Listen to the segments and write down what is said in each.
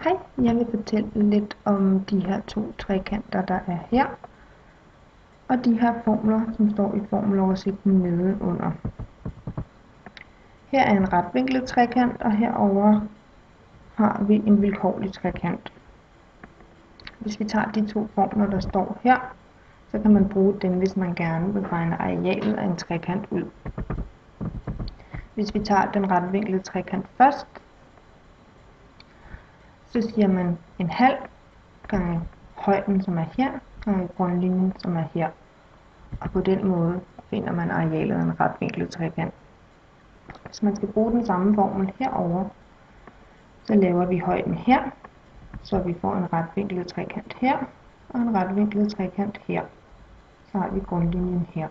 Hej, jeg vil fortælle lidt om de her to trekanter, der er her, og de her formler, som står i formeloversigten nedenunder. Her er en retvinklet trekant, og herover har vi en vilkårlig trekant. Hvis vi tager de to formler, der står her, så kan man bruge dem, hvis man gerne vil regne arealet af en trekant ud. Hvis vi tager den retvinklede trekant først, så siger man en halv gange højden, som er her, gange grundlinjen, som er her. Og på den måde finder man arealet af en retvinklet trekant. Hvis man skal bruge den samme formel herover, så laver vi højden her, så vi får en retvinklet trekant her, og en retvinklet trekant her. Så har vi grundlinjen her.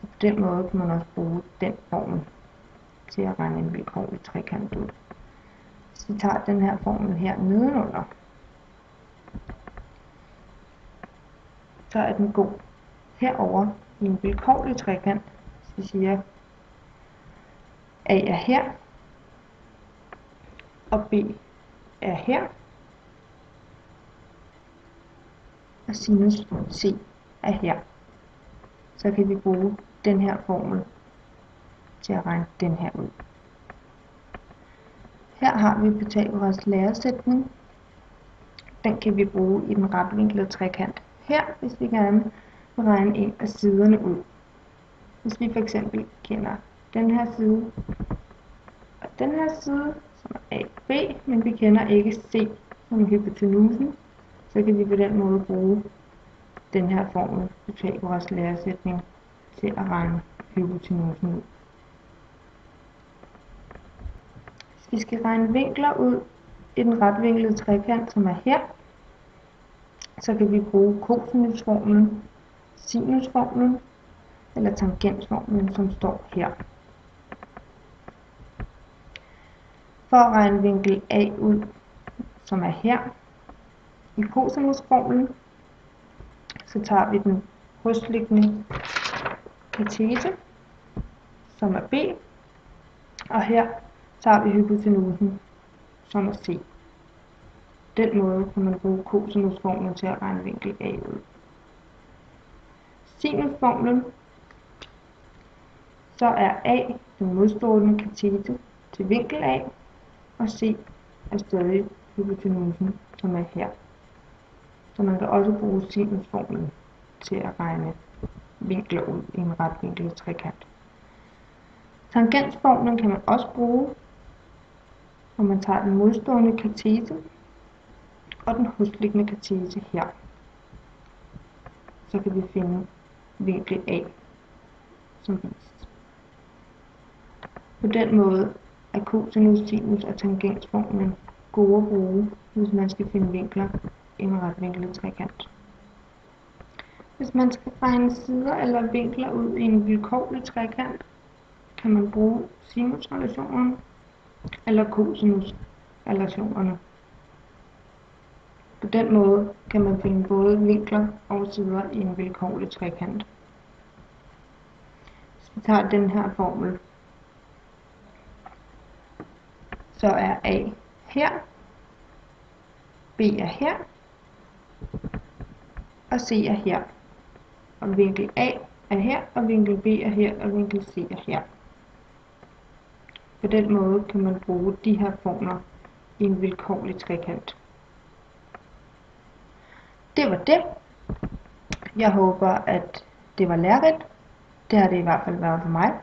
Så på den måde kan man også bruge den formel til at regne en vilkårlig trekant ud. Hvis vi tager den her formel her nedenunder, så er den god. Herover i en vilkårlig trekant, hvis vi siger A er her, og B er her, og sinus C er her, så kan vi bruge den her formel til at regne den her ud. Her har vi Pythagoras læresætning. Den kan vi bruge i den retvinklede trekant her, hvis vi gerne vil regne en af siderne ud. Hvis vi for eksempel kender den her side og den her side, som er A og B, men vi kender ikke C som hypotenusen, så kan vi på den måde bruge den her formel, Pythagoras læresætning, til at regne hypotenusen ud. Hvis vi skal regne vinkler ud i den retvinklede trekant, som er her, så kan vi bruge kosinusformlen, sinusformlen eller tangensformlen, som står her. For at regne vinkel A ud, som er her, i kosinusformlen, så tager vi den brystliggende katete, som er B, og her tager vi hypotenusen, som er C. Den måde kan man bruge kosinusformlen til at regne vinkel A ud. Sinusformlen, så er A den modstående katete til vinkel A, og C er stadig hypotenusen, som er her. Så man kan også bruge sinusformlen til at regne vinkler ud i en retvinklet trekant. Tangensformlen kan man også bruge, når man tager den modstående katete og den hosliggende katete her. Så kan vi finde vinkel A som vist. På den måde er kosinus, sinus og tangensformlen gode at bruge, hvis man skal finde vinkler i en retvinklet trekant. Hvis man skal regne sider eller vinkler ud i en vilkårlig trekant, kan man bruge sinusrelationen eller kosinusrelationerne. På den måde kan man finde både vinkler og sider i en vilkårlig trekant. Hvis vi tager den her formel, så er A her, B er her, og C er her. Og vinkel A er her, og vinkel B er her, og vinkel C er her. På den måde kan man bruge de her formler i en vilkårlig trekant. Det var det. Jeg håber, at det var lærerigt. Det har det i hvert fald været for mig.